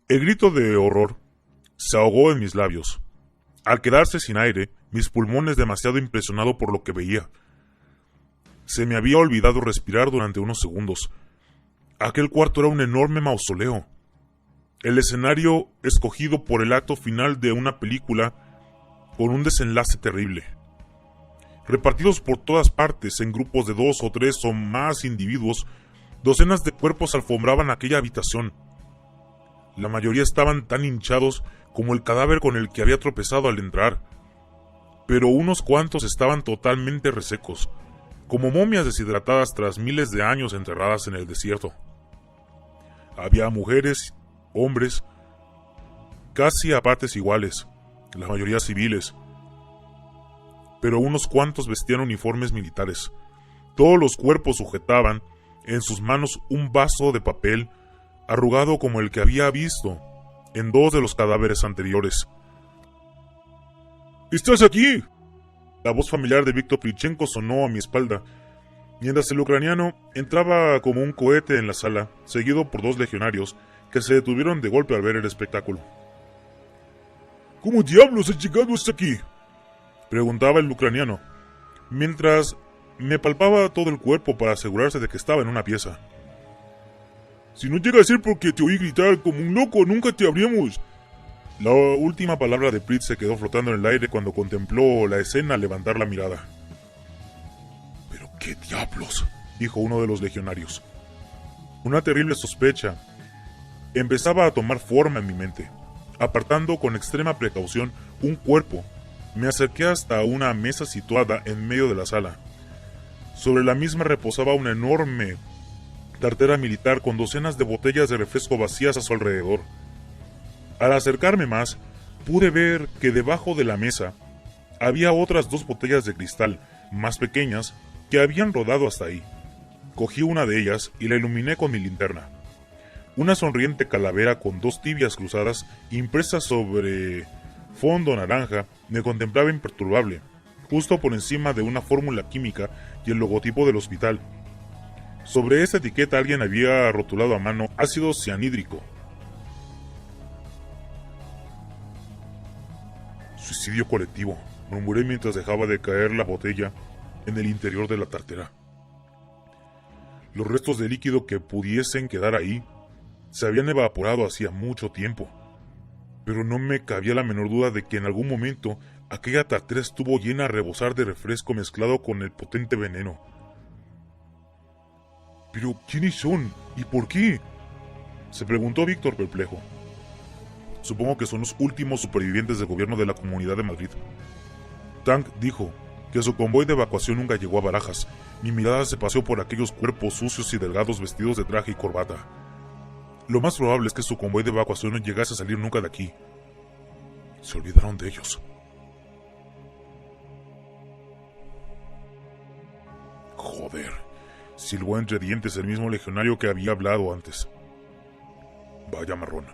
El grito de horror se ahogó en mis labios. Al quedarse sin aire, mis pulmones demasiado impresionado por lo que veía. Se me había olvidado respirar durante unos segundos. Aquel cuarto era un enorme mausoleo. El escenario escogido por el acto final de una película con un desenlace terrible. Repartidos por todas partes, en grupos de 2 o 3 o más individuos, docenas de cuerpos alfombraban aquella habitación. La mayoría estaban tan hinchados como el cadáver con el que había tropezado al entrar, pero unos cuantos estaban totalmente resecos, como momias deshidratadas tras miles de años enterradas en el desierto. Había mujeres, hombres, casi a partes iguales, la mayoría civiles, pero unos cuantos vestían uniformes militares. Todos los cuerpos sujetaban en sus manos un vaso de papel arrugado como el que había visto en 2 de los cadáveres anteriores. «¡Estás aquí!» La voz familiar de Víctor Plichenko sonó a mi espalda, mientras el ucraniano entraba como un cohete en la sala, seguido por 2 legionarios que se detuvieron de golpe al ver el espectáculo. «¿Cómo diablos has llegado hasta aquí?», preguntaba el ucraniano, mientras me palpaba todo el cuerpo para asegurarse de que estaba en una pieza. «Si no llega a ser porque te oí gritar como un loco, nunca te habríamos...» La última palabra de Prit se quedó flotando en el aire cuando contempló la escena al levantar la mirada. «¿Pero qué diablos?», dijo uno de los legionarios. Una terrible sospecha empezaba a tomar forma en mi mente. Apartando con extrema precaución un cuerpo, me acerqué hasta una mesa situada en medio de la sala. Sobre la misma reposaba una enorme tartera militar con docenas de botellas de refresco vacías a su alrededor. Al acercarme más, pude ver que debajo de la mesa había otras 2 botellas de cristal, más pequeñas, que habían rodado hasta ahí. Cogí una de ellas y la iluminé con mi linterna. Una sonriente calavera con 2 tibias cruzadas impresas sobre fondo naranja me contemplaba imperturbable, justo por encima de una fórmula química y el logotipo del hospital. Sobre esa etiqueta alguien había rotulado a mano ácido cianhídrico. «Suicidio colectivo», murmuré mientras dejaba de caer la botella en el interior de la tartera. Los restos de líquido que pudiesen quedar ahí se habían evaporado hacía mucho tiempo, pero no me cabía la menor duda de que en algún momento aquella tartera estuvo llena a rebosar de refresco mezclado con el potente veneno. «¿Pero quiénes son? ¿Y por qué?», se preguntó Víctor perplejo. «Supongo que son los últimos supervivientes del gobierno de la Comunidad de Madrid». Tank dijo que su convoy de evacuación nunca llegó a Barajas. Mi mirada se paseó por aquellos cuerpos sucios y delgados vestidos de traje y corbata. Lo más probable es que su convoy de evacuación no llegase a salir nunca de aquí. Se olvidaron de ellos. Joder, silbó entre dientes el mismo legionario que había hablado antes. Vaya marrón.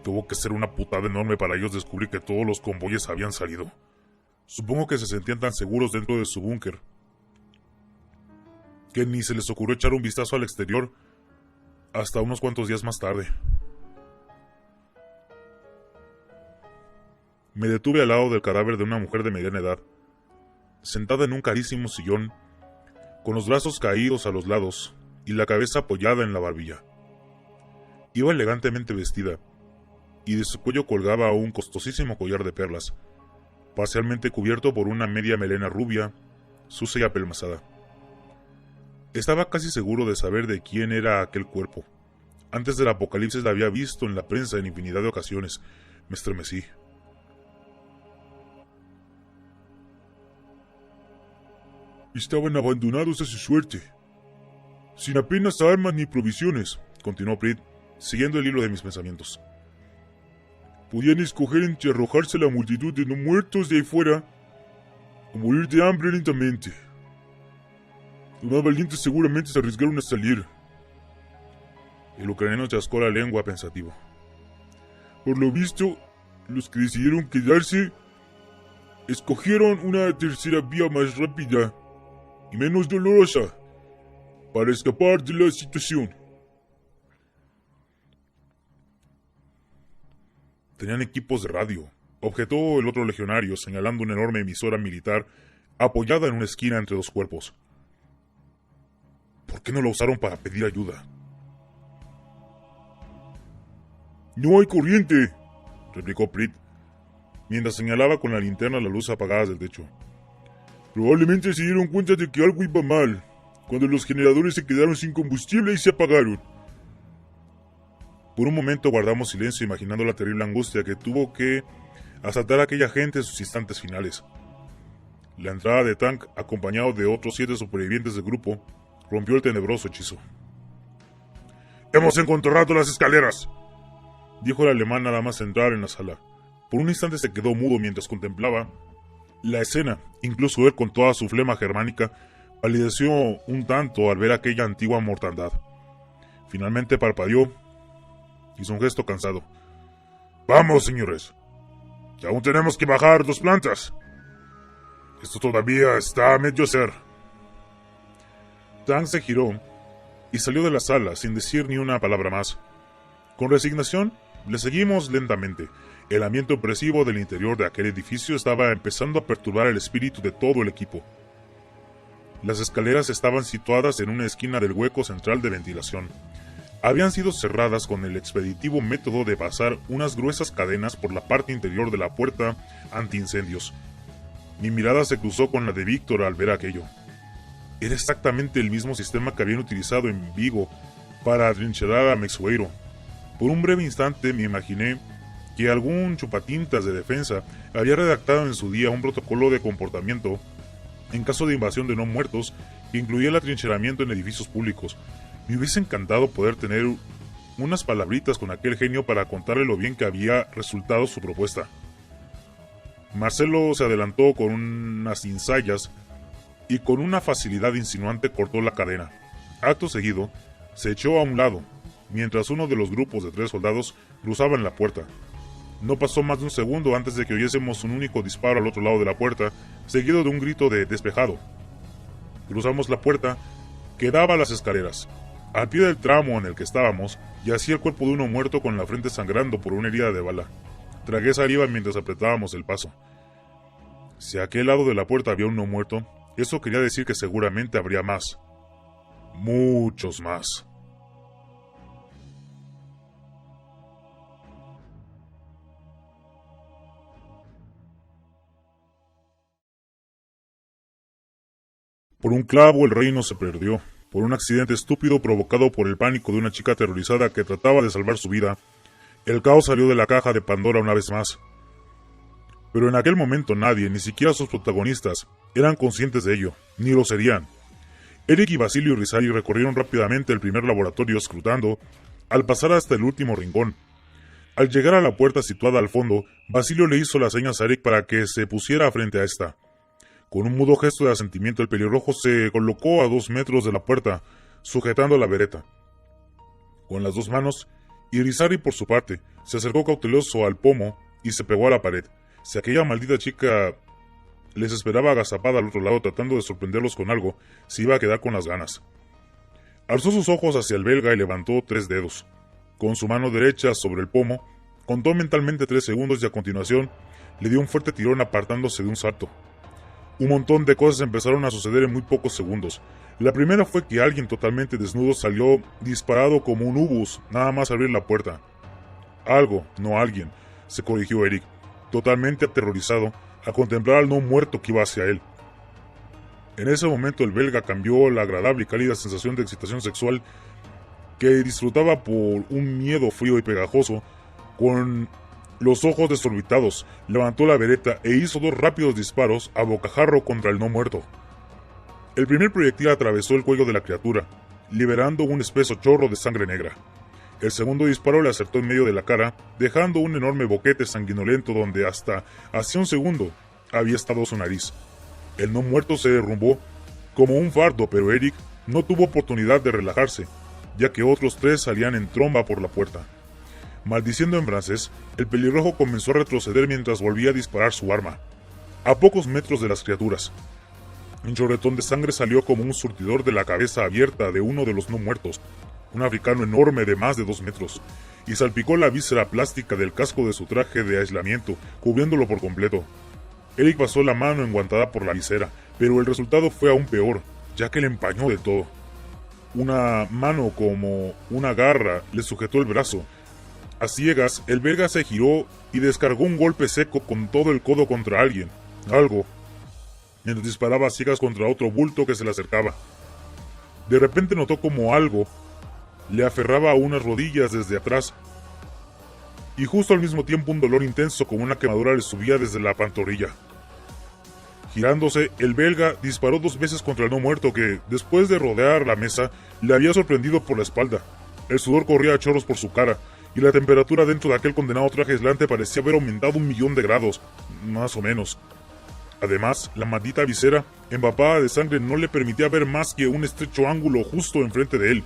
Tuvo que ser una putada enorme para ellos descubrir que todos los convoyes habían salido. Supongo que se sentían tan seguros dentro de su búnker que ni se les ocurrió echar un vistazo al exterior hasta unos cuantos días más tarde. Me detuve al lado del cadáver de una mujer de mediana edad, sentada en un carísimo sillón, con los brazos caídos a los lados y la cabeza apoyada en la barbilla. Iba elegantemente vestida, y de su cuello colgaba un costosísimo collar de perlas, parcialmente cubierto por una media melena rubia, sucia y apelmazada. Estaba casi seguro de saber de quién era aquel cuerpo. Antes del apocalipsis la había visto en la prensa en infinidad de ocasiones. Me estremecí. «Estaban abandonados a su suerte, sin apenas armas ni provisiones», continuó Prit, siguiendo el hilo de mis pensamientos. «Podían escoger entre arrojarse a la multitud de no muertos de ahí fuera o morir de hambre lentamente. Los más valientes seguramente se arriesgaron a salir». El ucraniano chascó la lengua pensativo. «Por lo visto, los que decidieron quedarse escogieron una tercera vía más rápida y menos dolorosa para escapar de la situación». Tenían equipos de radio, objetó el otro legionario, señalando una enorme emisora militar apoyada en una esquina entre dos cuerpos. ¿Por qué no la usaron para pedir ayuda? «No hay corriente», replicó Prit, mientras señalaba con la linterna la luz apagada del techo. «Probablemente se dieron cuenta de que algo iba mal, cuando los generadores se quedaron sin combustible y se apagaron». Por un momento guardamos silencio, imaginando la terrible angustia que tuvo que asaltar a aquella gente en sus instantes finales. La entrada de Tank, acompañado de otros 7 supervivientes del grupo, rompió el tenebroso hechizo. «¡Hemos encontrado las escaleras!», dijo el alemán nada más entrar en la sala. Por un instante se quedó mudo mientras contemplaba la escena. Incluso él, con toda su flema germánica, palideció un tanto al ver aquella antigua mortandad. Finalmente parpadeó. Hizo un gesto cansado. «Vamos, señores. Que aún tenemos que bajar 2 plantas. Esto todavía está a medio ser». Tank se giró y salió de la sala sin decir ni una palabra más. Con resignación, le seguimos lentamente. El ambiente opresivo del interior de aquel edificio estaba empezando a perturbar el espíritu de todo el equipo. Las escaleras estaban situadas en una esquina del hueco central de ventilación. Habían sido cerradas con el expeditivo método de pasar unas gruesas cadenas por la parte interior de la puerta antiincendios. Mi mirada se cruzó con la de Víctor al ver aquello. Era exactamente el mismo sistema que habían utilizado en Vigo para atrincherar a Mexueiro. Por un breve instante me imaginé que algún chupatintas de defensa había redactado en su día un protocolo de comportamiento en caso de invasión de no muertos que incluía el atrincheramiento en edificios públicos. Me hubiese encantado poder tener unas palabritas con aquel genio para contarle lo bien que había resultado su propuesta. Marcelo se adelantó con unas ensayas y con una facilidad insinuante cortó la cadena. Acto seguido, se echó a un lado, mientras uno de los grupos de 3 soldados cruzaban la puerta. No pasó más de un segundo antes de que oyésemos un único disparo al otro lado de la puerta, seguido de un grito de «despejado». Cruzamos la puerta, que daba a las escaleras. Al pie del tramo en el que estábamos, yacía el cuerpo de uno muerto con la frente sangrando por una herida de bala. Tragué saliva mientras apretábamos el paso. Si a aquel lado de la puerta había uno muerto, eso quería decir que seguramente habría más. Muchos más. Por un clavo el reino se perdió. Por un accidente estúpido provocado por el pánico de una chica aterrorizada que trataba de salvar su vida, el caos salió de la caja de Pandora una vez más. Pero en aquel momento nadie, ni siquiera sus protagonistas, eran conscientes de ello, ni lo serían. Eric y Basilio Rizari recorrieron rápidamente el primer laboratorio escrutando, al pasar hasta el último rincón. Al llegar a la puerta situada al fondo, Basilio le hizo las señas a Eric para que se pusiera frente a esta. Con un mudo gesto de asentimiento, el pelirrojo se colocó a 2 metros de la puerta, sujetando la vereta. Con las 2 manos, Irizarry, por su parte, se acercó cauteloso al pomo y se pegó a la pared. Si aquella maldita chica les esperaba agazapada al otro lado tratando de sorprenderlos con algo, se iba a quedar con las ganas. Alzó sus ojos hacia el belga y levantó 3 dedos. Con su mano derecha sobre el pomo, contó mentalmente 3 segundos y a continuación le dio un fuerte tirón apartándose de un salto. Un montón de cosas empezaron a suceder en muy pocos segundos. La primera fue que alguien totalmente desnudo salió disparado como un ubus, nada más abrir la puerta. Algo, no alguien, se corrigió Eric, totalmente aterrorizado a contemplar al no muerto que iba hacia él. En ese momento el belga cambió la agradable y cálida sensación de excitación sexual que disfrutaba por un miedo frío y pegajoso. Con los ojos desorbitados, levantó la vereta e hizo 2 rápidos disparos a bocajarro contra el no muerto. El primer proyectil atravesó el cuello de la criatura, liberando un espeso chorro de sangre negra. El segundo disparo le acertó en medio de la cara, dejando un enorme boquete sanguinolento donde hasta hacía un segundo había estado su nariz. El no muerto se derrumbó como un fardo, pero Eric no tuvo oportunidad de relajarse, ya que otros 3 salían en tromba por la puerta. Maldiciendo en francés, el pelirrojo comenzó a retroceder mientras volvía a disparar su arma, a pocos metros de las criaturas. Un chorretón de sangre salió como un surtidor de la cabeza abierta de uno de los no muertos. un africano enorme de más de 2 metros, y salpicó la víscera plástica del casco de su traje de aislamiento, cubriéndolo por completo. Eric pasó la mano enguantada por la visera, pero el resultado fue aún peor, ya que le empañó de todo. Una mano como una garra le sujetó el brazo. A ciegas, el belga se giró y descargó un golpe seco con todo el codo contra algo, mientras disparaba a ciegas contra otro bulto que se le acercaba. De repente notó como algo le aferraba a unas rodillas desde atrás, y justo al mismo tiempo un dolor intenso como una quemadura le subía desde la pantorrilla. Girándose, el belga disparó 2 veces contra el no muerto que, después de rodear la mesa, le había sorprendido por la espalda. El sudor corría a chorros por su cara, y la temperatura dentro de aquel condenado traje aislante parecía haber aumentado 1.000.000 de grados, más o menos. Además, la maldita visera, empapada de sangre, no le permitía ver más que un estrecho ángulo justo enfrente de él.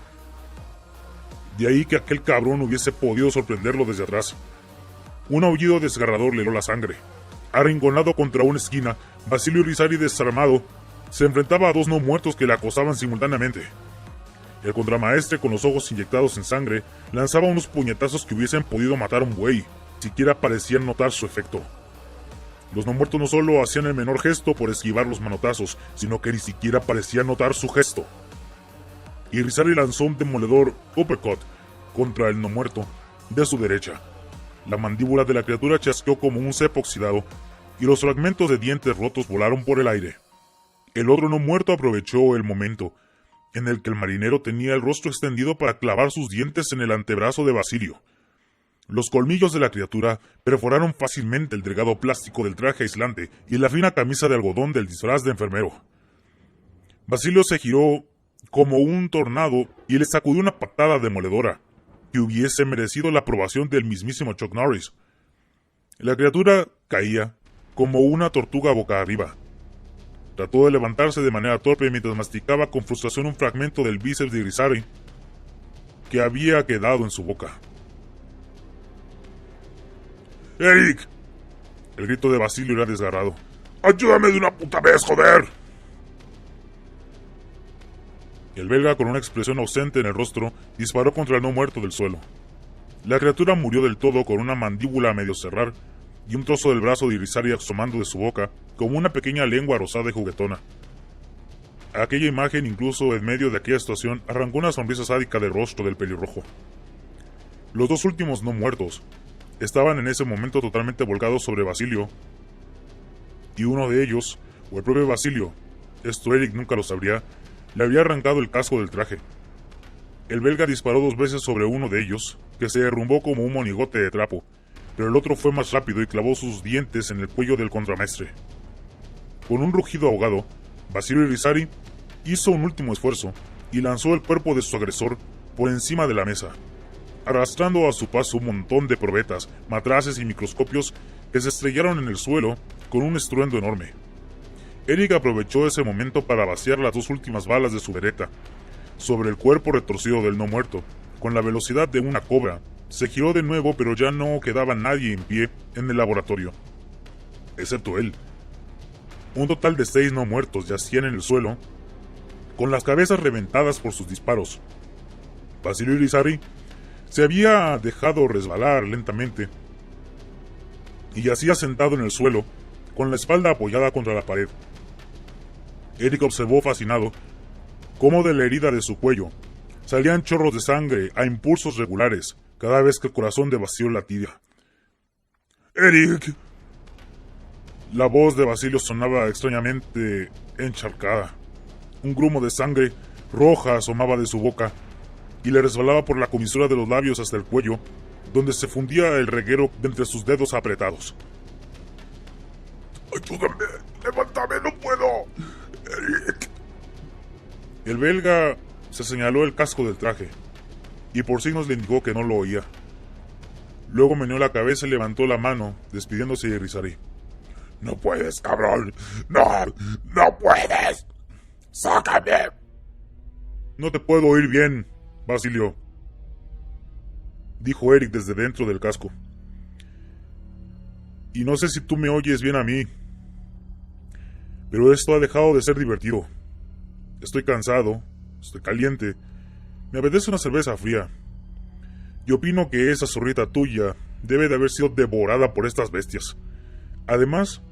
De ahí que aquel cabrón hubiese podido sorprenderlo desde atrás. Un aullido desgarrador le heló la sangre. Arrinconado contra una esquina, Basilio Irizarry, desarmado, se enfrentaba a 2 no muertos que le acosaban simultáneamente. El contramaestre, con los ojos inyectados en sangre, lanzaba unos puñetazos que hubiesen podido matar a un buey, siquiera parecían notar su efecto. Los no muertos no solo hacían el menor gesto por esquivar los manotazos, sino que ni siquiera parecían notar su gesto. Irizarry lanzó un demoledor uppercut contra el no muerto de su derecha. La mandíbula de la criatura chasqueó como un cepo oxidado, y los fragmentos de dientes rotos volaron por el aire. El otro no muerto aprovechó el momento en el que el marinero tenía el rostro extendido para clavar sus dientes en el antebrazo de Basilio. Los colmillos de la criatura perforaron fácilmente el delgado plástico del traje aislante y la fina camisa de algodón del disfraz de enfermero. Basilio se giró como un tornado y le sacudió una patada demoledora que hubiese merecido la aprobación del mismísimo Chuck Norris. La criatura caía como una tortuga boca arriba. Trató de levantarse de manera torpe mientras masticaba con frustración un fragmento del bíceps de Irizarry que había quedado en su boca. ¡Eric! El grito de Basilio era desgarrado. ¡Ayúdame de una puta vez, joder! El belga, con una expresión ausente en el rostro, disparó contra el no muerto del suelo. La criatura murió del todo con una mandíbula a medio cerrar y un trozo del brazo de Irizarry asomando de su boca como una pequeña lengua rosada y juguetona. Aquella imagen, incluso en medio de aquella situación, arrancó una sonrisa sádica del rostro del pelirrojo. Los 2 últimos no muertos estaban en ese momento totalmente volcados sobre Basilio, y uno de ellos, o el propio Basilio, esto Eric nunca lo sabría, le había arrancado el casco del traje. El belga disparó 2 veces sobre uno de ellos, que se derrumbó como un monigote de trapo, pero el otro fue más rápido y clavó sus dientes en el cuello del contramaestre. Con un rugido ahogado, Basilio Irizarry hizo un último esfuerzo y lanzó el cuerpo de su agresor por encima de la mesa, arrastrando a su paso un montón de probetas, matraces y microscopios que se estrellaron en el suelo con un estruendo enorme. Eric aprovechó ese momento para vaciar las 2 últimas balas de su beretta sobre el cuerpo retorcido del no muerto. Con la velocidad de una cobra, se giró de nuevo, pero ya no quedaba nadie en pie en el laboratorio, excepto él. Un total de 6 no muertos yacían en el suelo, con las cabezas reventadas por sus disparos. Basilio Irizarry se había dejado resbalar lentamente y yacía sentado en el suelo, con la espalda apoyada contra la pared. Eric observó fascinado cómo de la herida de su cuello salían chorros de sangre a impulsos regulares cada vez que el corazón de Basilio latía. ¡Eric! La voz de Basilio sonaba extrañamente encharcada. Un grumo de sangre roja asomaba de su boca y le resbalaba por la comisura de los labios hasta el cuello, donde se fundía el reguero de entre sus dedos apretados. ¡Ayúdame! ¡Levántame! ¡No puedo! ¡Eric! El belga se señaló el casco del traje, y por signos le indicó que no lo oía. Luego meneó la cabeza y levantó la mano, despidiéndose de Irizarry. ¡No puedes, cabrón! ¡No! ¡No puedes! ¡Sácame! No te puedo oír bien, Basilio, dijo Eric desde dentro del casco. Y no sé si tú me oyes bien a mí, pero esto ha dejado de ser divertido. Estoy cansado, estoy caliente, Me apetece una cerveza fría. Y opino que esa zorrita tuya debe de haber sido devorada por estas bestias. Además,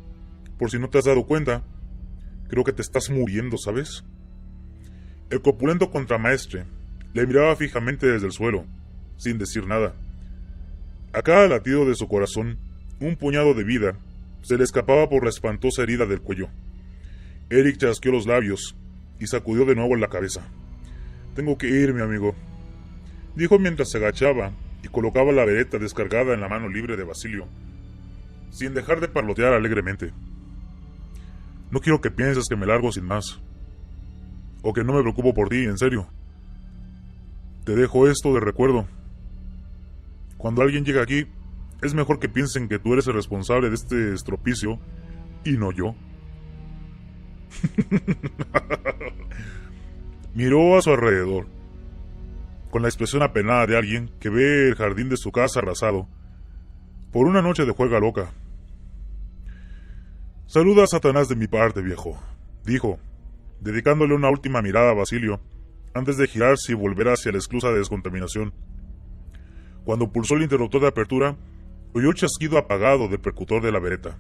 por si no te has dado cuenta, creo que te estás muriendo, ¿sabes? El corpulento contramaestre le miraba fijamente desde el suelo, sin decir nada. A cada latido de su corazón, un puñado de vida se le escapaba por la espantosa herida del cuello. Eric chasqueó los labios y sacudió de nuevo la cabeza. «Tengo que ir, mi amigo», dijo mientras se agachaba y colocaba la vereta descargada en la mano libre de Basilio, sin dejar de parlotear alegremente. «No quiero que pienses que me largo sin más, o que no me preocupo por ti, en serio. Te dejo esto de recuerdo. Cuando alguien llega aquí, es mejor que piensen que tú eres el responsable de este estropicio y no yo». Miró a su alrededor, con la expresión apenada de alguien que ve el jardín de su casa arrasado por una noche de juerga loca. «Saluda a Satanás de mi parte, viejo», dijo, dedicándole una última mirada a Basilio, antes de girarse y volver hacia la esclusa de descontaminación. Cuando pulsó el interruptor de apertura, oyó el chasquido apagado del percutor de la vereta.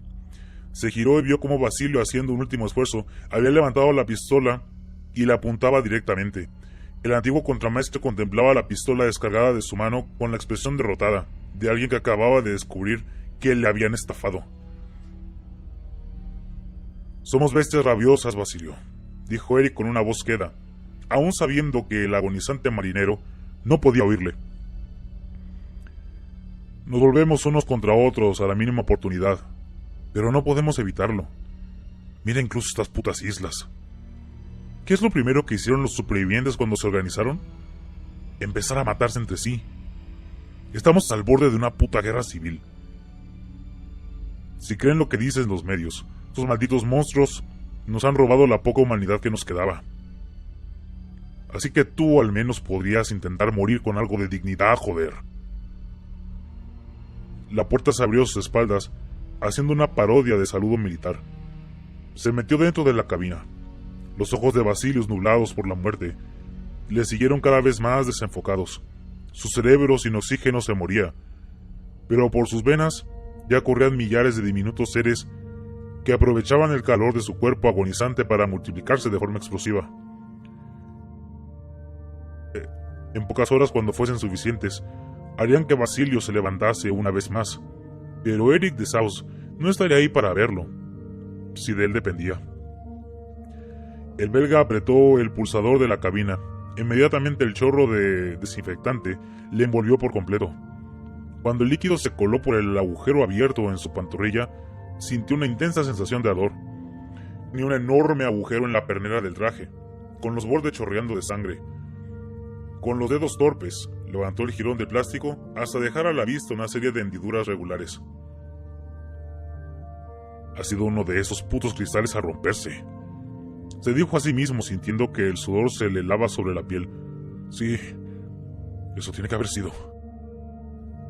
Se giró y vio cómo Basilio, haciendo un último esfuerzo, había levantado la pistola y la apuntaba directamente. El antiguo contramaestre contemplaba la pistola descargada de su mano con la expresión derrotada de alguien que acababa de descubrir que le habían estafado. «Somos bestias rabiosas, Basilio», dijo Eric con una voz queda, aún sabiendo que el agonizante marinero no podía oírle. «Nos volvemos unos contra otros a la mínima oportunidad, pero no podemos evitarlo. Mira incluso estas putas islas. ¿Qué es lo primero que hicieron los supervivientes cuando se organizaron? Empezar a matarse entre sí. Estamos al borde de una puta guerra civil. Si creen lo que dicen los medios, estos malditos monstruos nos han robado la poca humanidad que nos quedaba. Así que tú al menos podrías intentar morir con algo de dignidad, joder». La puerta se abrió a sus espaldas, haciendo una parodia de saludo militar. Se metió dentro de la cabina. Los ojos de Basilio, nublados por la muerte, le siguieron cada vez más desenfocados. Su cerebro sin oxígeno se moría, pero por sus venas ya corrían millares de diminutos seres que aprovechaban el calor de su cuerpo agonizante para multiplicarse de forma explosiva. En pocas horas, cuando fuesen suficientes, harían que Basilio se levantase una vez más, pero Eric de Saus no estaría ahí para verlo, si de él dependía. El belga apretó el pulsador de la cabina. Inmediatamente el chorro de desinfectante le envolvió por completo. Cuando el líquido se coló por el agujero abierto en su pantorrilla, sintió una intensa sensación de ardor. Ni un enorme agujero en la pernera del traje, con los bordes chorreando de sangre. Con los dedos torpes, levantó el jirón de plástico hasta dejar a la vista una serie de hendiduras regulares. «Ha sido uno de esos putos cristales a romperse», se dijo a sí mismo, sintiendo que el sudor se le helaba sobre la piel. «Sí, eso tiene que haber sido.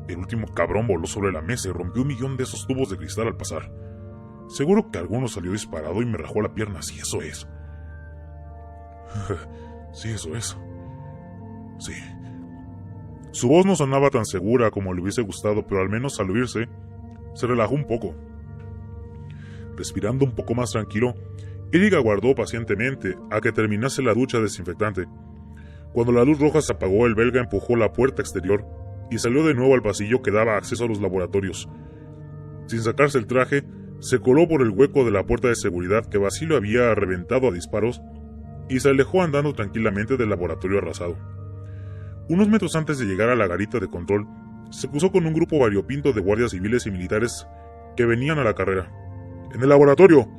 El último cabrón voló sobre la mesa y rompió 1.000.000 de esos tubos de cristal al pasar. Seguro que alguno salió disparado y me rajó la pierna. Sí, eso es. Sí, eso es. Sí». Su voz no sonaba tan segura como le hubiese gustado, pero al menos al oírse, se relajó un poco. Respirando un poco más tranquilo, Eric aguardó pacientemente a que terminase la ducha desinfectante. Cuando la luz roja se apagó, el belga empujó la puerta exterior y salió de nuevo al pasillo que daba acceso a los laboratorios. Sin sacarse el traje, se coló por el hueco de la puerta de seguridad que Basilio había reventado a disparos y se alejó andando tranquilamente del laboratorio arrasado. Unos metros antes de llegar a la garita de control, se cruzó con un grupo variopinto de guardias civiles y militares que venían a la carrera. «¡En el laboratorio!»,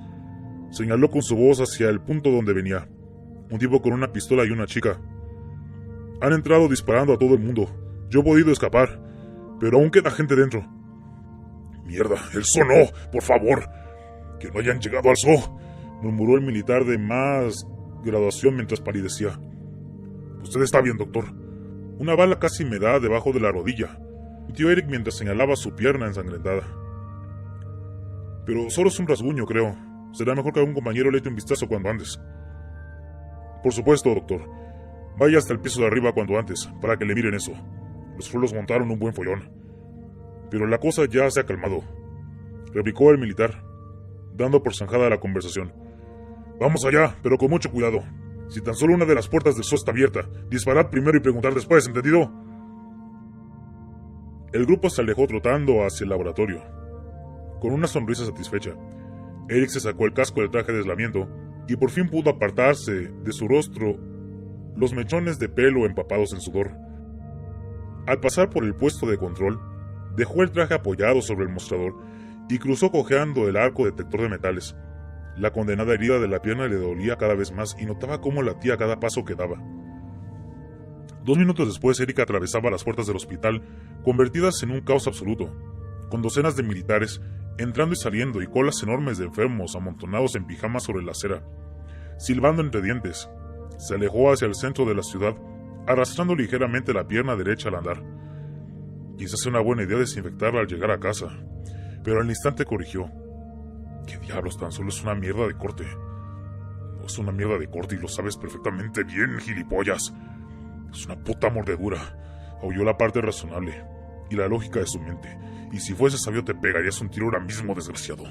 señaló con su voz hacia el punto donde venía. Un tipo con una pistola y una chica. «Han entrado disparando a todo el mundo. Yo he podido escapar, pero aún queda gente dentro». «Mierda, el zoo no, por favor. Que no hayan llegado al zoo», murmuró el militar de más graduación mientras palidecía. «Usted está bien, doctor. Una bala casi me da debajo de la rodilla», mintió Eric mientras señalaba su pierna ensangrentada. «Pero solo es un rasguño, creo. Será mejor que algún compañero le eche un vistazo cuando andes». «Por supuesto, doctor. Vaya hasta el piso de arriba cuanto antes, para que le miren eso. Los frulos montaron un buen follón. Pero la cosa ya se ha calmado, replicó el militar, dando por zanjada la conversación. Vamos allá, pero con mucho cuidado. Si tan solo una de las puertas del zoo está abierta, disparad primero y preguntad después, ¿entendido? El grupo se alejó trotando hacia el laboratorio. Con una sonrisa satisfecha, Eric se sacó el casco del traje de aislamiento y por fin pudo apartarse de su rostro los mechones de pelo empapados en sudor. Al pasar por el puesto de control, dejó el traje apoyado sobre el mostrador y cruzó cojeando el arco detector de metales. La condenada herida de la pierna le dolía cada vez más y notaba cómo latía a cada paso que daba. 2 minutos después, Eric atravesaba las puertas del hospital, convertidas en un caos absoluto, con docenas de militares entrando y saliendo y colas enormes de enfermos amontonados en pijamas sobre la acera. Silbando entre dientes, se alejó hacia el centro de la ciudad, arrastrando ligeramente la pierna derecha al andar. Quizás sea una buena idea desinfectarla al llegar a casa, pero al instante corrigió. ¿Qué diablos? Tan solo es una mierda de corte. No es una mierda de corte y lo sabes perfectamente bien, gilipollas. Es una puta mordedura. Aulló la parte razonable y la lógica de su mente. Y si fuese sabio te pegarías un tiro ahora mismo, desgraciado.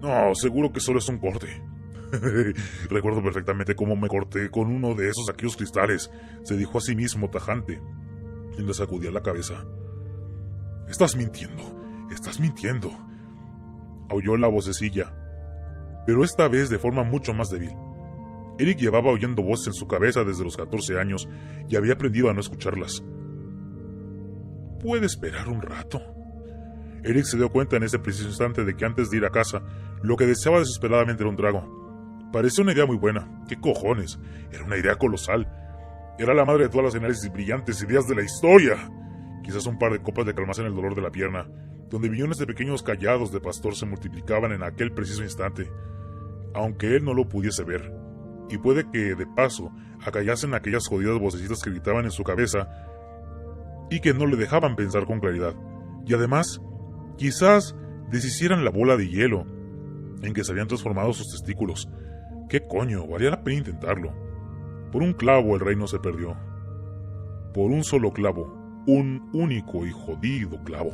No, seguro que solo es un corte. Recuerdo perfectamente cómo me corté con uno de aquellos cristales, se dijo a sí mismo tajante, y le sacudía la cabeza. Estás mintiendo, aulló la vocecilla, pero esta vez de forma mucho más débil. Eric llevaba oyendo voces en su cabeza desde los 14 años y había aprendido a no escucharlas. ¿Puede esperar un rato? Eric se dio cuenta en ese preciso instante de que antes de ir a casa, lo que deseaba desesperadamente era un trago. Parecía una idea muy buena. ¿Qué cojones? Era una idea colosal. Era la madre de todas las análisis brillantes ideas de la historia. Quizás un par de copas le calmasen el dolor de la pierna, donde millones de pequeños callados de pastor se multiplicaban en aquel preciso instante, aunque él no lo pudiese ver. Y puede que, de paso, acallasen aquellas jodidas vocecitas que gritaban en su cabeza y que no le dejaban pensar con claridad. Y además, quizás deshicieran la bola de hielo en que se habían transformado sus testículos. ¿Qué coño? Valía la pena intentarlo. Por un clavo el reino se perdió. Por un solo clavo. Un único y jodido clavo.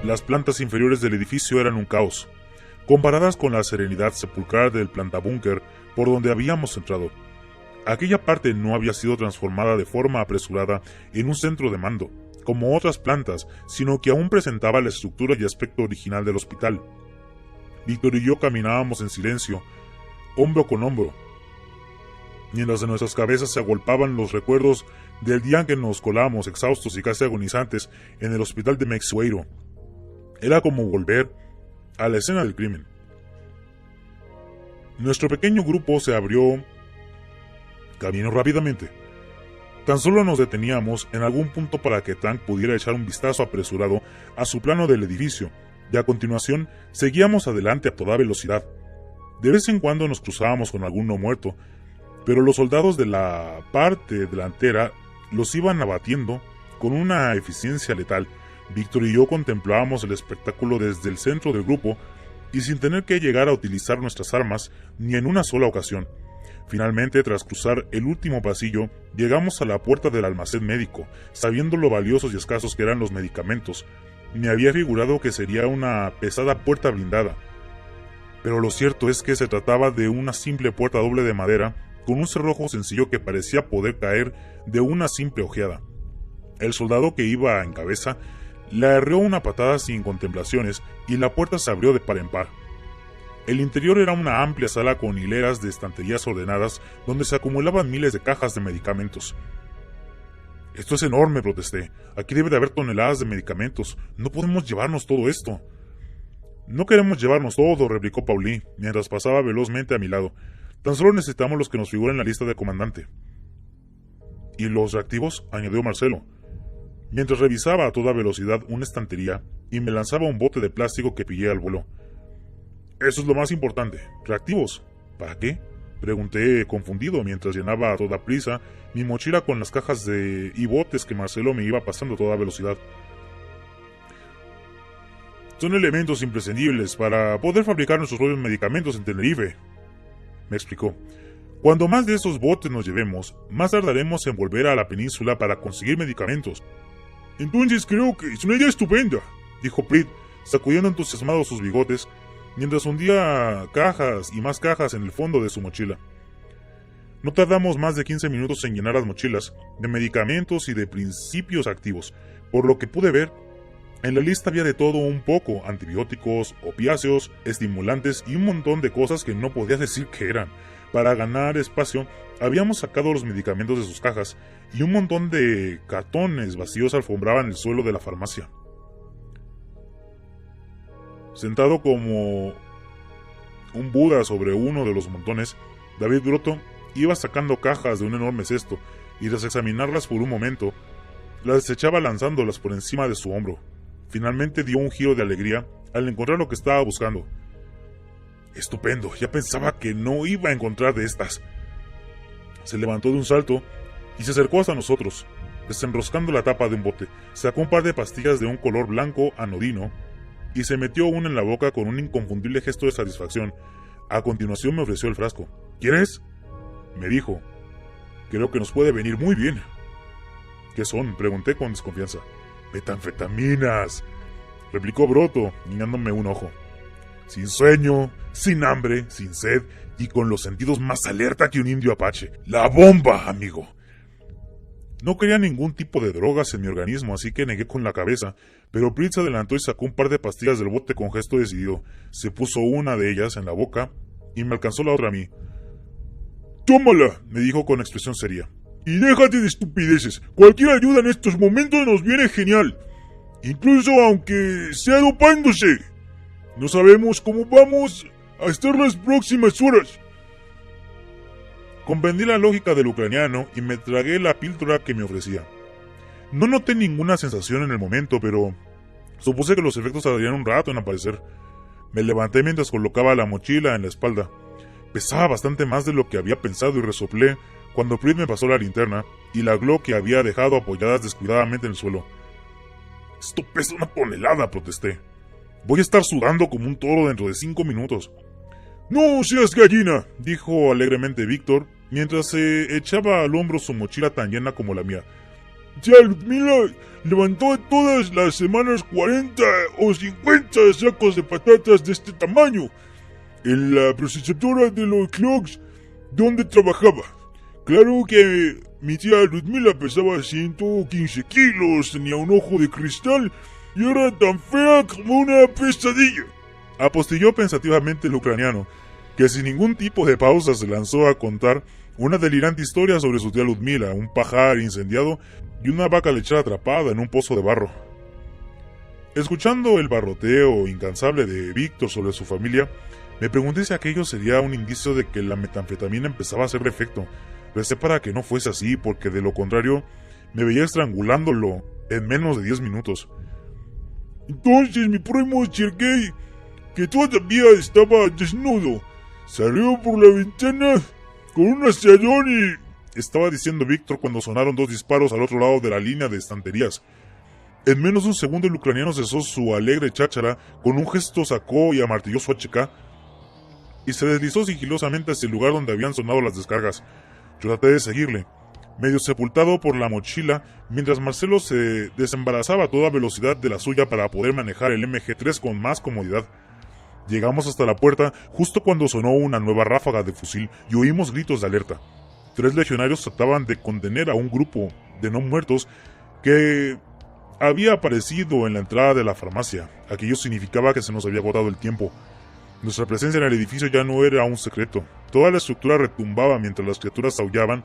Las plantas inferiores del edificio eran un caos, comparadas con la serenidad sepulcral del plantabúnker por donde habíamos entrado. Aquella parte no había sido transformada de forma apresurada en un centro de mando, como otras plantas, sino que aún presentaba la estructura y aspecto original del hospital. Víctor y yo caminábamos en silencio, hombro con hombro, mientras en nuestras cabezas se agolpaban los recuerdos del día en que nos colamos, exhaustos y casi agonizantes, en el hospital de Meixueiro. Era como volver a la escena del crimen. Nuestro pequeño grupo se abrió camino rápidamente. Tan solo nos deteníamos en algún punto para que Tank pudiera echar un vistazo apresurado a su plano del edificio, y a continuación seguíamos adelante a toda velocidad. De vez en cuando nos cruzábamos con alguno muerto, pero los soldados de la parte delantera los iban abatiendo con una eficiencia letal. Víctor y yo contemplábamos el espectáculo desde el centro del grupo y sin tener que llegar a utilizar nuestras armas ni en una sola ocasión. Finalmente, tras cruzar el último pasillo, llegamos a la puerta del almacén médico, sabiendo lo valiosos y escasos que eran los medicamentos. Me había figurado que sería una pesada puerta blindada, pero lo cierto es que se trataba de una simple puerta doble de madera, con un cerrojo sencillo que parecía poder caer de una simple ojeada. El soldado que iba en cabeza le arreó una patada sin contemplaciones y la puerta se abrió de par en par. El interior era una amplia sala con hileras de estanterías ordenadas donde se acumulaban miles de cajas de medicamentos. Esto es enorme, protesté. Aquí debe de haber toneladas de medicamentos. No podemos llevarnos todo esto. No queremos llevarnos todo, replicó Paulí, mientras pasaba velozmente a mi lado. Tan solo necesitamos los que nos figuran en la lista de comandante. ¿Y los reactivos?, añadió Marcelo, mientras revisaba a toda velocidad una estantería y me lanzaba un bote de plástico que pillé al vuelo. Eso es lo más importante. ¿Reactivos? ¿Para qué?, pregunté confundido mientras llenaba a toda prisa mi mochila con las cajas y botes que Marcelo me iba pasando a toda velocidad. Son elementos imprescindibles para poder fabricar nuestros propios medicamentos en Tenerife, me explicó. Cuando más de esos botes nos llevemos, más tardaremos en volver a la península para conseguir medicamentos. Entonces creo que es una idea estupenda, dijo Prit, sacudiendo entusiasmado sus bigotes, mientras hundía cajas y más cajas en el fondo de su mochila. No tardamos más de 15 minutos en llenar las mochilas de medicamentos y de principios activos. Por lo que pude ver, en la lista había de todo un poco: antibióticos, opiáceos, estimulantes y un montón de cosas que no podía decir que eran. Para ganar espacio, habíamos sacado los medicamentos de sus cajas y un montón de cartones vacíos alfombraban el suelo de la farmacia. Sentado como un Buda sobre uno de los montones, David Broto iba sacando cajas de un enorme cesto y tras examinarlas por un momento, las desechaba lanzándolas por encima de su hombro. Finalmente dio un giro de alegría al encontrar lo que estaba buscando. ¡Estupendo! Ya pensaba que no iba a encontrar de estas. Se levantó de un salto y se acercó hasta nosotros. Desenroscando la tapa de un bote, sacó un par de pastillas de un color blanco anodino y se metió una en la boca con un inconfundible gesto de satisfacción. A continuación me ofreció el frasco. ¿Quieres?, me dijo. Creo que nos puede venir muy bien. ¿Qué son?, pregunté con desconfianza. Metanfetaminas, replicó Broto, guiñándome un ojo. Sin sueño, sin hambre, sin sed y con los sentidos más alerta que un indio apache. ¡La bomba, amigo! No quería ningún tipo de drogas en mi organismo, así que negué con la cabeza, pero Prit se adelantó y sacó un par de pastillas del bote con gesto decidido. Se puso una de ellas en la boca y me alcanzó la otra a mí. «Tómala», me dijo con expresión seria. «Y déjate de estupideces. Cualquier ayuda en estos momentos nos viene genial. Incluso aunque sea dopándose. No sabemos cómo vamos a estar las próximas horas». Comprendí la lógica del ucraniano y me tragué la píldora que me ofrecía. No noté ninguna sensación en el momento, pero supuse que los efectos tardarían un rato en aparecer. Me levanté mientras colocaba la mochila en la espalda. Pesaba bastante más de lo que había pensado y resoplé cuando Prit me pasó la linterna y la Glock que había dejado apoyadas descuidadamente en el suelo. «Esto pesa 1 tonelada», protesté. «Voy a estar sudando como un toro dentro de 5 minutos». «No seas gallina», dijo alegremente Víctor, mientras se echaba al hombro su mochila tan llena como la mía. «Ya Ludmila levantó todas las semanas 40 o 50 sacos de patatas de este tamaño en la procesadora de los clocks donde trabajaba. Claro que mi tía Ludmila pesaba 115 kilos, tenía un ojo de cristal y era tan fea como una pesadilla», apostilló pensativamente el ucraniano, que sin ningún tipo de pausa se lanzó a contar una delirante historia sobre su tía Ludmila, un pajar incendiado y una vaca lechera atrapada en un pozo de barro. Escuchando el barroteo incansable de Víctor sobre su familia, me pregunté si aquello sería un indicio de que la metanfetamina empezaba a hacer efecto. Recé para que no fuese así, porque de lo contrario me veía estrangulándolo en menos de 10 minutos. «Entonces mi primo Sergei, que todavía estaba desnudo, salió por la ventana con un asadón y...», estaba diciendo Víctor cuando sonaron 2 disparos al otro lado de la línea de estanterías. En menos de un segundo el ucraniano cesó su alegre cháchara, con un gesto sacó y amartilló su HK y se deslizó sigilosamente hacia el lugar donde habían sonado las descargas. Yo traté de seguirle, medio sepultado por la mochila, mientras Marcelo se desembarazaba a toda velocidad de la suya para poder manejar el MG3 con más comodidad. Llegamos hasta la puerta justo cuando sonó una nueva ráfaga de fusil y oímos gritos de alerta. 3 legionarios trataban de contener a un grupo de no muertos que había aparecido en la entrada de la farmacia. Aquello significaba que se nos había agotado el tiempo. Nuestra presencia en el edificio ya no era un secreto. Toda la estructura retumbaba mientras las criaturas aullaban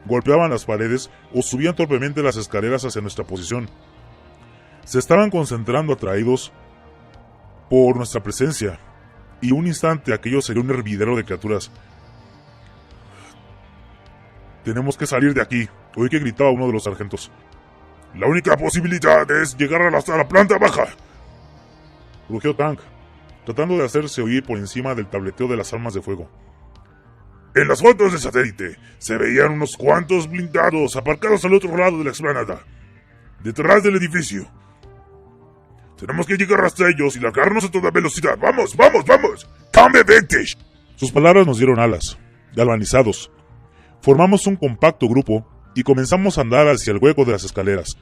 golpeaban las paredes o subían torpemente las escaleras hacia nuestra posición. Se estaban concentrando atraídos por nuestra presencia, y un instante aquello sería un hervidero de criaturas. «Tenemos que salir de aquí», oí que gritaba uno de los sargentos. «La única posibilidad es llegar hasta la planta baja», rugió Tank, tratando de hacerse oír por encima del tableteo de las armas de fuego. «En las fotos de satélite se veían unos cuantos blindados aparcados al otro lado de la explanada, detrás del edificio. Tenemos que llegar hasta ellos y largarnos a toda velocidad. ¡Vamos, vamos, vamos! ¡Cambie Vintage!» Sus palabras nos dieron alas. Galvanizados, formamos un compacto grupo y comenzamos a andar hacia el hueco de las escaleras.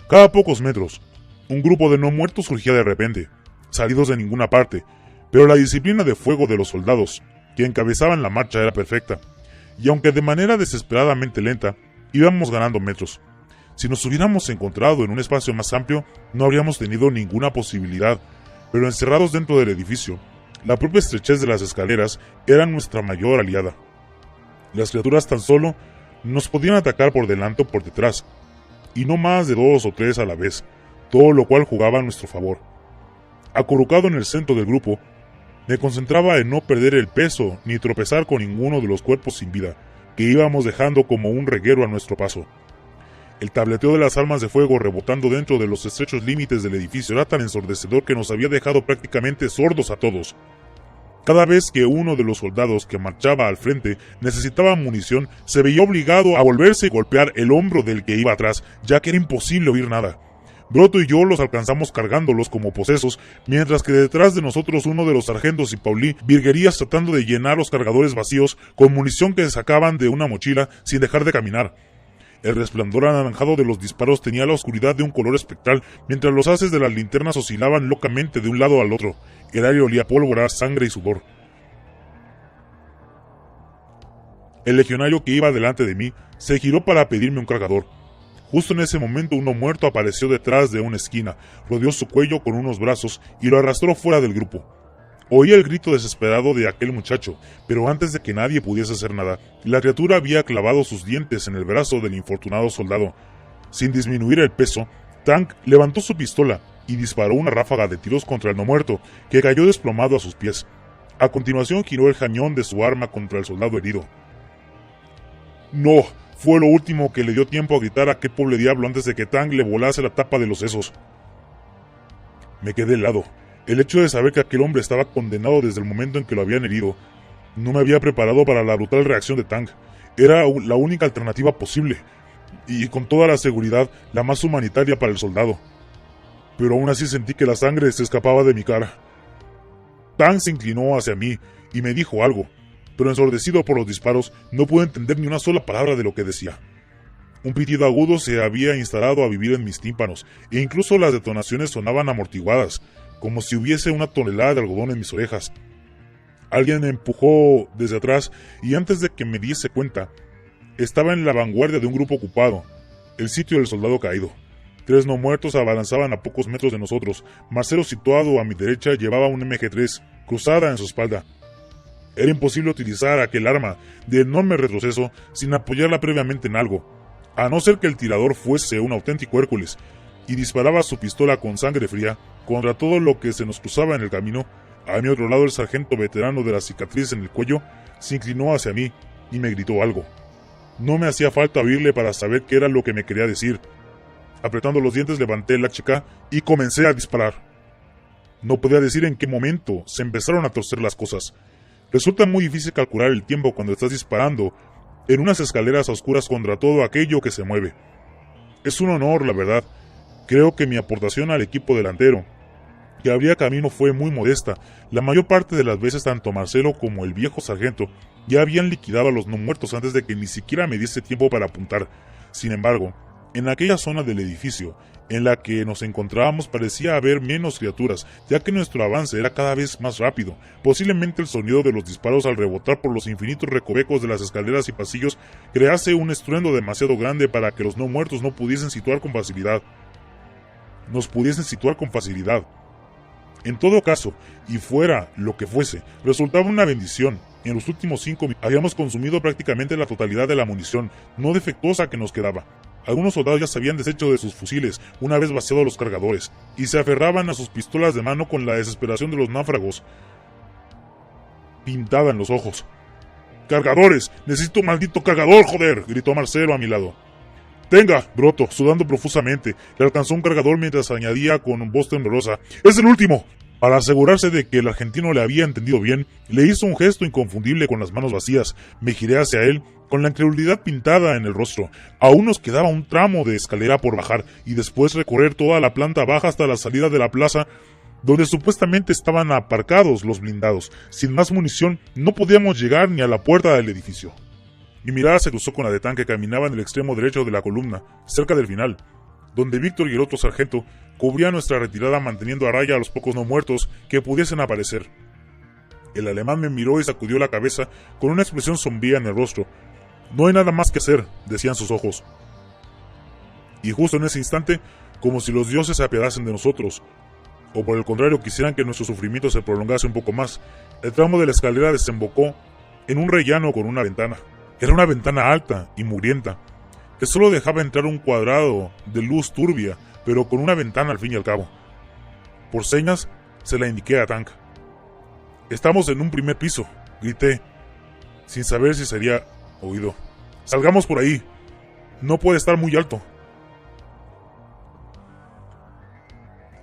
Cada pocos metros, un grupo de no muertos surgía de repente, salidos de ninguna parte, pero la disciplina de fuego de los soldados que encabezaban la marcha era perfecta, y aunque de manera desesperadamente lenta, íbamos ganando metros. Si nos hubiéramos encontrado en un espacio más amplio, no habríamos tenido ninguna posibilidad, pero encerrados dentro del edificio, la propia estrechez de las escaleras era nuestra mayor aliada. Las criaturas tan solo nos podían atacar por delante o por detrás, y no más de 2 o 3 a la vez, todo lo cual jugaba a nuestro favor. Acurrucado en el centro del grupo, me concentraba en no perder el peso ni tropezar con ninguno de los cuerpos sin vida que íbamos dejando como un reguero a nuestro paso. El tableteo de las armas de fuego rebotando dentro de los estrechos límites del edificio era tan ensordecedor que nos había dejado prácticamente sordos a todos. Cada vez que uno de los soldados que marchaba al frente necesitaba munición, se veía obligado a volverse y golpear el hombro del que iba atrás, ya que era imposible oír nada. Broto y yo los alcanzamos cargándolos como posesos, mientras que detrás de nosotros uno de los sargentos y Paulí virguerías tratando de llenar los cargadores vacíos con munición que sacaban de una mochila sin dejar de caminar. El resplandor anaranjado de los disparos tenía la oscuridad de un color espectral, mientras los haces de las linternas oscilaban locamente de un lado al otro. El aire olía a pólvora, sangre y sudor. El legionario que iba delante de mí se giró para pedirme un cargador. Justo en ese momento uno muerto apareció detrás de una esquina, rodeó su cuello con unos brazos y lo arrastró fuera del grupo. Oí el grito desesperado de aquel muchacho, pero antes de que nadie pudiese hacer nada, la criatura había clavado sus dientes en el brazo del infortunado soldado. Sin disminuir el peso, Tank levantó su pistola y disparó una ráfaga de tiros contra el no muerto, que cayó desplomado a sus pies. A continuación giró el cañón de su arma contra el soldado herido. «¡No!» fue lo último que le dio tiempo a gritar a aquel pobre diablo antes de que Tank le volase la tapa de los sesos. Me quedé helado. El hecho de saber que aquel hombre estaba condenado desde el momento en que lo habían herido no me había preparado para la brutal reacción de Tank. Era la única alternativa posible, y con toda la seguridad la más humanitaria para el soldado. Pero aún así sentí que la sangre se escapaba de mi cara. Tank se inclinó hacia mí y me dijo algo, pero ensordecido por los disparos no pude entender ni una sola palabra de lo que decía. Un pitido agudo se había instalado a vivir en mis tímpanos, e incluso las detonaciones sonaban amortiguadas, como si hubiese una tonelada de algodón en mis orejas. Alguien me empujó desde atrás y antes de que me diese cuenta, estaba en la vanguardia de un grupo ocupado, el sitio del soldado caído. 3 no muertos abalanzaban a pocos metros de nosotros. Marcelo, situado a mi derecha, llevaba un MG3 cruzada en su espalda. Era imposible utilizar aquel arma de enorme retroceso sin apoyarla previamente en algo, a no ser que el tirador fuese un auténtico Hércules, y disparaba su pistola con sangre fría contra todo lo que se nos cruzaba en el camino. A mi otro lado, el sargento veterano de la cicatriz en el cuello se inclinó hacia mí y me gritó algo. No me hacía falta oírle para saber qué era lo que me quería decir. Apretando los dientes levanté el HK y comencé a disparar. No podía decir en qué momento se empezaron a torcer las cosas. Resulta muy difícil calcular el tiempo cuando estás disparando en unas escaleras oscuras contra todo aquello que se mueve. Es un honor, la verdad. Creo que mi aportación al equipo delantero que abría camino fue muy modesta. La mayor parte de las veces tanto Marcelo como el viejo sargento ya habían liquidado a los no muertos antes de que ni siquiera me diese tiempo para apuntar. Sin embargo, en aquella zona del edificio en la que nos encontrábamos parecía haber menos criaturas, ya que nuestro avance era cada vez más rápido. Posiblemente el sonido de los disparos al rebotar por los infinitos recovecos de las escaleras y pasillos crease un estruendo demasiado grande para que los no muertos nos pudiesen situar con facilidad. En todo caso, y fuera lo que fuese, resultaba una bendición En los últimos 5 minutos habíamos consumido prácticamente la totalidad de la munición no defectuosa que nos quedaba. Algunos soldados ya se habían deshecho de sus fusiles una vez vaciados los cargadores, y se aferraban a sus pistolas de mano con la desesperación de los náufragos pintada en los ojos. ¡Cargadores! ¡Necesito un maldito cargador, joder!, gritó Marcelo a mi lado. ¡Tenga! Broto, sudando profusamente, le alcanzó un cargador mientras añadía con voz temblorosa: ¡es el último! Para asegurarse de que el argentino le había entendido bien, le hizo un gesto inconfundible con las manos vacías. Me giré hacia él, con la incredulidad pintada en el rostro. Aún nos quedaba un tramo de escalera por bajar, y después recorrer toda la planta baja hasta la salida de la plaza, donde supuestamente estaban aparcados los blindados. Sin más munición, no podíamos llegar ni a la puerta del edificio. Mi mirada se cruzó con la de Tan, que caminaba en el extremo derecho de la columna, cerca del final, donde Víctor y el otro sargento cubrían nuestra retirada, manteniendo a raya a los pocos no muertos que pudiesen aparecer. El alemán me miró y sacudió la cabeza con una expresión sombría en el rostro. «No hay nada más que hacer», decían sus ojos. Y justo en ese instante, como si los dioses se apiadasen de nosotros, o por el contrario quisieran que nuestro sufrimiento se prolongase un poco más, el tramo de la escalera desembocó en un rellano con una ventana. Era una ventana alta y mugrienta, que solo dejaba entrar un cuadrado de luz turbia, pero con una ventana al fin y al cabo. Por señas, se la indiqué a Tank. «Estamos en un primer piso», grité, sin saber si sería oído. «Salgamos por ahí. No puede estar muy alto».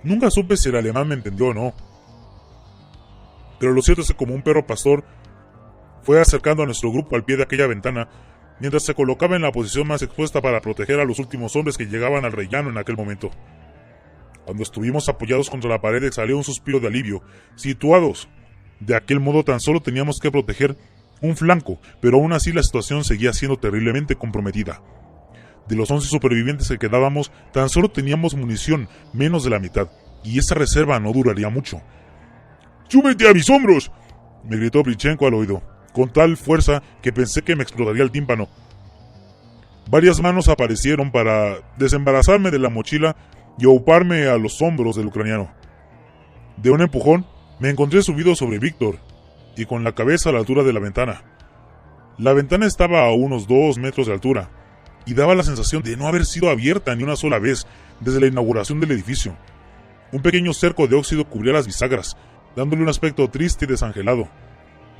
Nunca supe si el alemán me entendió o no, pero lo cierto es que, como un perro pastor, fue acercando a nuestro grupo al pie de aquella ventana, mientras se colocaba en la posición más expuesta para proteger a los últimos hombres que llegaban al rellano en aquel momento. Cuando estuvimos apoyados contra la pared, exhalé un suspiro de alivio. Situados de aquel modo, tan solo teníamos que proteger un flanco, pero aún así la situación seguía siendo terriblemente comprometida. De los 11 supervivientes que quedábamos, tan solo teníamos munición, menos de la mitad, y esa reserva no duraría mucho. «¡Súbete a mis hombros!», me gritó Brichenko al oído, con tal fuerza que pensé que me explotaría el tímpano. Varias manos aparecieron para desembarazarme de la mochila y auparme a los hombros del ucraniano. De un empujón, me encontré subido sobre Víctor, y con la cabeza a la altura de la ventana. La ventana estaba a unos 2 metros de altura, y daba la sensación de no haber sido abierta ni una sola vez desde la inauguración del edificio. Un pequeño cerco de óxido cubría las bisagras, dándole un aspecto triste y desangelado,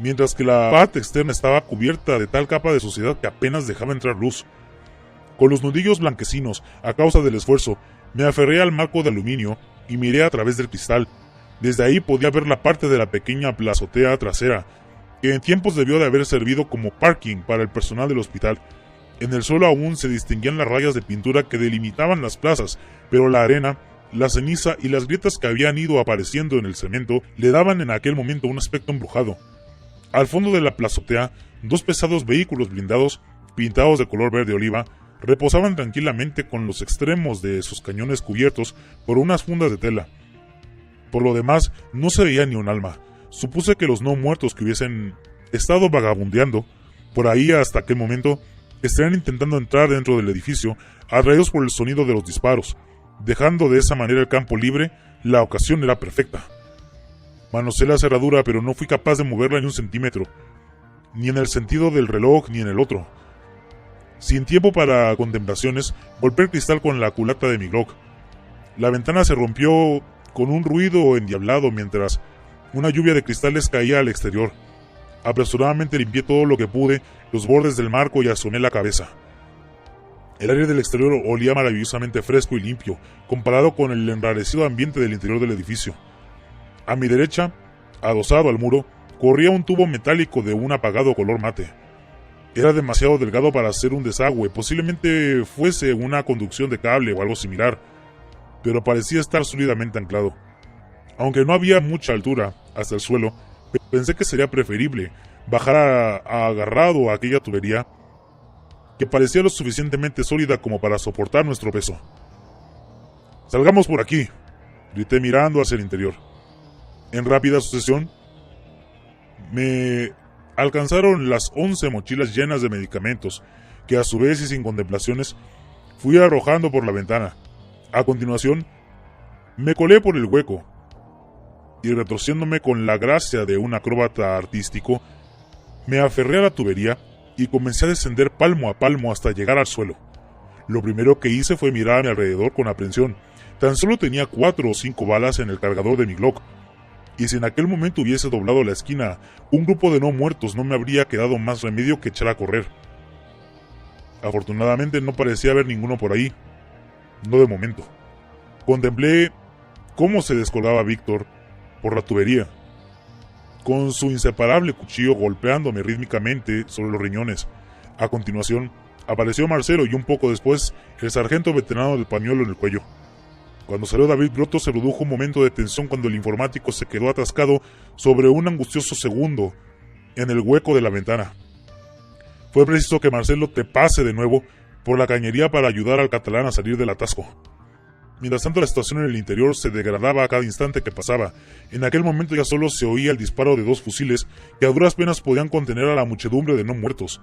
mientras que la parte externa estaba cubierta de tal capa de suciedad que apenas dejaba entrar luz. Con los nudillos blanquecinos, a causa del esfuerzo, me aferré al marco de aluminio y miré a través del cristal. Desde ahí podía ver la parte de la pequeña plazotea trasera, que en tiempos debió de haber servido como parking para el personal del hospital. En el suelo aún se distinguían las rayas de pintura que delimitaban las plazas, pero la arena, la ceniza y las grietas que habían ido apareciendo en el cemento le daban en aquel momento un aspecto embrujado. Al fondo de la plazotea, 2 pesados vehículos blindados, pintados de color verde oliva, reposaban tranquilamente con los extremos de sus cañones cubiertos por unas fundas de tela. Por lo demás, no se veía ni un alma. Supuse que los no muertos que hubiesen estado vagabundeando por ahí hasta aquel momento estarían intentando entrar dentro del edificio, atraídos por el sonido de los disparos. Dejando de esa manera el campo libre, la ocasión era perfecta. Manoseé la cerradura, pero no fui capaz de moverla ni un centímetro, ni en el sentido del reloj ni en el otro. Sin tiempo para contemplaciones, golpeé el cristal con la culata de mi Glock. La ventana se rompió con un ruido endiablado mientras una lluvia de cristales caía al exterior. Apresuradamente limpié todo lo que pude, los bordes del marco, y asomé la cabeza. El aire del exterior olía maravillosamente fresco y limpio, comparado con el enrarecido ambiente del interior del edificio. A mi derecha, adosado al muro, corría un tubo metálico de un apagado color mate. Era demasiado delgado para ser un desagüe, posiblemente fuese una conducción de cable o algo similar, pero parecía estar sólidamente anclado. Aunque no había mucha altura hasta el suelo, pensé que sería preferible bajar agarrado a aquella tubería, que parecía lo suficientemente sólida como para soportar nuestro peso. «¡Salgamos por aquí!», grité mirando hacia el interior. En rápida sucesión, me alcanzaron las 11 mochilas llenas de medicamentos, que a su vez y sin contemplaciones, fui arrojando por la ventana. A continuación, me colé por el hueco, y retorciéndome con la gracia de un acróbata artístico, Me aferré a la tubería y comencé a descender palmo a palmo hasta llegar al suelo. Lo primero que hice fue mirar a mi alrededor con aprensión. Tan solo tenía 4 o 5 balas en el cargador de mi Glock, y si en aquel momento hubiese doblado la esquina, un grupo de no muertos no me habría quedado más remedio que echar a correr. Afortunadamente no parecía haber ninguno por ahí, no de momento. Contemplé cómo se descolgaba Víctor por la tubería, con su inseparable cuchillo golpeándome rítmicamente sobre los riñones. A continuación, apareció Marcelo y un poco después, el sargento veterano del pañuelo en el cuello. Cuando salió David Grotto se produjo un momento de tensión cuando el informático se quedó atascado sobre un angustioso segundo en el hueco de la ventana. Fue preciso que Marcelo trepase de nuevo por la cañería para ayudar al catalán a salir del atasco. Mientras tanto, la situación en el interior se degradaba a cada instante que pasaba. En aquel momento ya solo se oía el disparo de 2 fusiles que a duras penas podían contener a la muchedumbre de no muertos.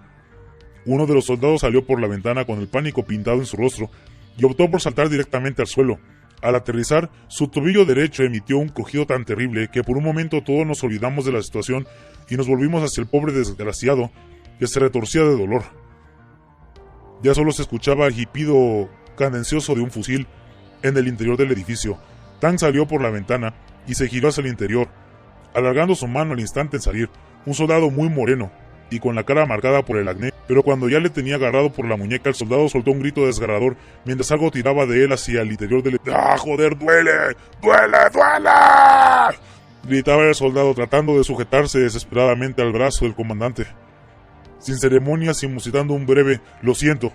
Uno de los soldados salió por la ventana con el pánico pintado en su rostro y optó por saltar directamente al suelo. Al aterrizar, su tobillo derecho emitió un crujido tan terrible que por un momento todos nos olvidamos de la situación y nos volvimos hacia el pobre desgraciado que se retorcía de dolor. Ya solo se escuchaba el hipido cadencioso de un fusil en el interior del edificio. Tang salió por la ventana y se giró hacia el interior, alargando su mano al instante en salir, un soldado muy moreno y con la cara marcada por el acné, pero cuando ya le tenía agarrado por la muñeca, el soldado soltó un grito desgarrador mientras algo tiraba de él hacia el interior del... ¡Ah, joder, duele! ¡Duele, duele! Gritaba el soldado tratando de sujetarse desesperadamente al brazo del comandante. Sin ceremonias y musitando un breve «lo siento»,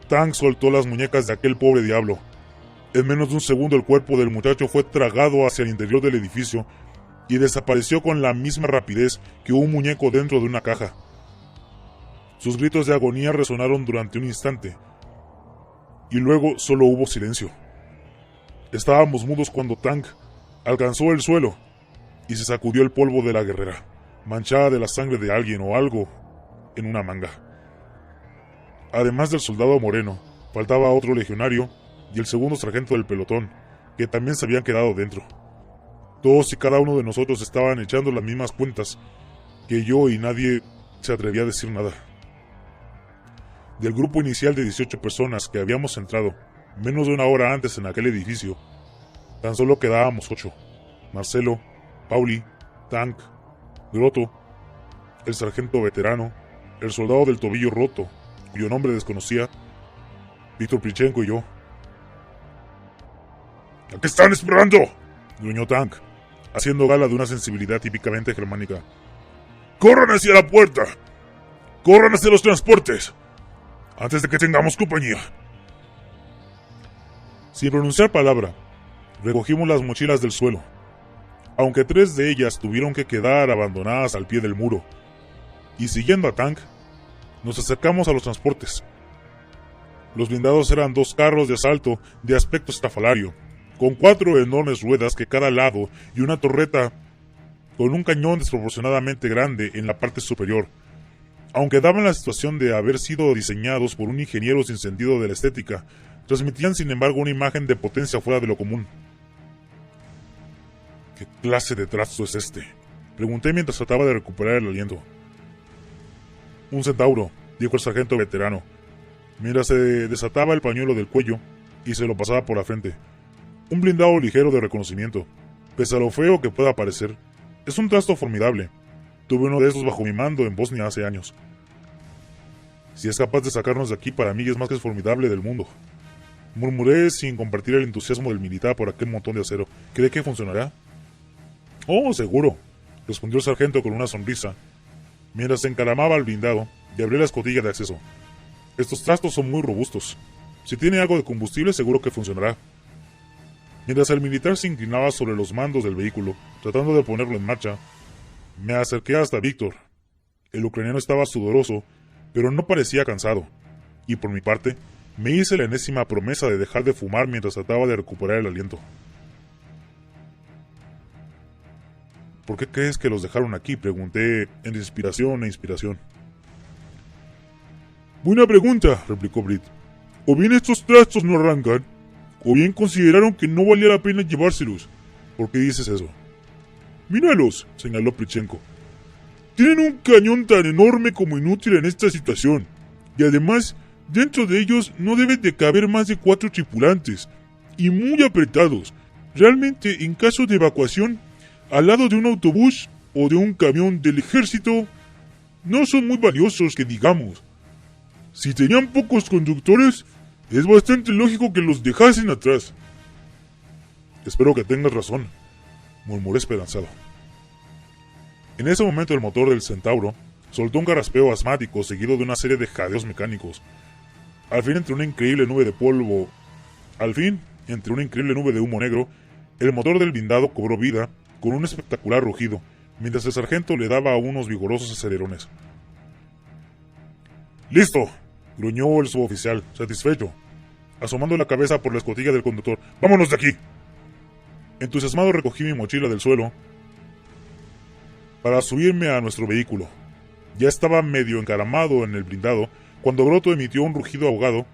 Tang soltó las muñecas de aquel pobre diablo. En menos de un segundo el cuerpo del muchacho fue tragado hacia el interior del edificio y desapareció con la misma rapidez que un muñeco dentro de una caja. Sus gritos de agonía resonaron durante un instante, y luego solo hubo silencio. Estábamos mudos cuando Tang alcanzó el suelo y se sacudió el polvo de la guerrera, manchada de la sangre de alguien o algo en una manga. Además del soldado moreno, faltaba otro legionario y el segundo sargento del pelotón, que también se habían quedado dentro. Todos y cada uno de nosotros estaban echando las mismas cuentas que yo y nadie se atrevía a decir nada. Del grupo inicial de 18 personas que habíamos entrado menos de una hora antes en aquel edificio, tan solo quedábamos 8. Marcelo, Pauli, Tang, Grotto, el sargento veterano, el soldado del tobillo roto, cuyo nombre desconocía, Víctor Prichenko y yo. ¿A qué están esperando?, gruñó Tang, haciendo gala de una sensibilidad típicamente germánica. ¡Corran hacia la puerta! ¡Corran hacia los transportes! Antes de que tengamos compañía. Sin pronunciar palabra, recogimos las mochilas del suelo, aunque 3 de ellas tuvieron que quedar abandonadas al pie del muro, y siguiendo a Tang, nos acercamos a los transportes. Los blindados eran 2 carros de asalto de aspecto estrafalario, con 4 enormes ruedas que cada lado y una torreta con un cañón desproporcionadamente grande en la parte superior, aunque daban la situación de haber sido diseñados por un ingeniero sin sentido de la estética, transmitían sin embargo una imagen de potencia fuera de lo común. ¿Qué clase de trasto es este?, pregunté mientras trataba de recuperar el aliento. Un centauro, dijo el sargento veterano, mientras se desataba el pañuelo del cuello y se lo pasaba por la frente. Un blindado ligero de reconocimiento, pese a lo feo que pueda parecer. Es un trasto formidable. Tuve uno de esos bajo mi mando en Bosnia hace años. Si es capaz de sacarnos de aquí, para mí es más que formidable del mundo. Murmuré sin compartir el entusiasmo del militar por aquel montón de acero. ¿Cree que funcionará? Oh, seguro, respondió el sargento con una sonrisa, mientras se encaramaba al blindado y abría la escotilla de acceso. Estos trastos son muy robustos. Si tiene algo de combustible, seguro que funcionará. Mientras el militar se inclinaba sobre los mandos del vehículo, tratando de ponerlo en marcha, me acerqué hasta Víctor. El ucraniano estaba sudoroso, pero no parecía cansado, y por mi parte, me hice la enésima promesa de dejar de fumar mientras trataba de recuperar el aliento. ¿Por qué crees que los dejaron aquí?, pregunté entre inspiración e inspiración. Buena pregunta, replicó Britt. O bien estos trastos no arrancan, o bien consideraron que no valía la pena llevárselos. ¿Por qué dices eso? Míralos, señaló Prichenko. Tienen un cañón tan enorme como inútil en esta situación. Y además, dentro de ellos no deben de caber más de 4 tripulantes. Y muy apretados. Realmente, en caso de evacuación, al lado de un autobús o de un camión del ejército, no son muy valiosos que digamos. Si tenían pocos conductores, es bastante lógico que los dejasen atrás. Espero que tengas razón, murmuré esperanzado. En ese momento el motor del Centauro soltó un carraspeo asmático seguido de una serie de jadeos mecánicos. Al fin, entre una increíble nube de humo negro, el motor del blindado cobró vida con un espectacular rugido, mientras el sargento le daba unos vigorosos acelerones. ¡Listo!, gruñó el suboficial, satisfecho, asomando la cabeza por la escotilla del conductor. ¡Vámonos de aquí! Entusiasmado recogí mi mochila del suelo para subirme a nuestro vehículo. Ya estaba medio encaramado en el blindado cuando Broto emitió un rugido ahogado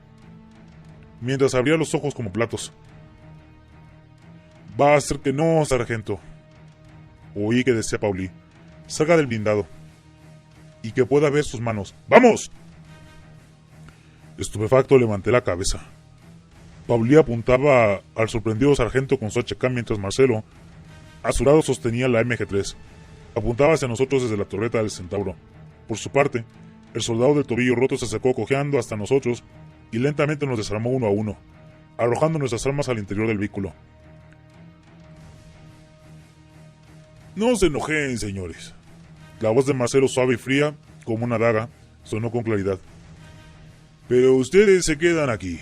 mientras abría los ojos como platos. Va a ser que no, sargento, oí que decía Pauli. Salga del blindado y que pueda ver sus manos. ¡Vamos! Estupefacto levanté la cabeza. Pauli apuntaba al sorprendido sargento con su HK mientras Marcelo, a su lado, sostenía la MG3. Apuntaba hacia nosotros desde la torreta del Centauro. Por su parte, el soldado del tobillo roto se acercó cojeando hasta nosotros y lentamente nos desarmó uno a uno, arrojando nuestras armas al interior del vehículo. No se enojen, señores. La voz de Marcelo, suave y fría, como una daga, sonó con claridad. Pero ustedes se quedan aquí.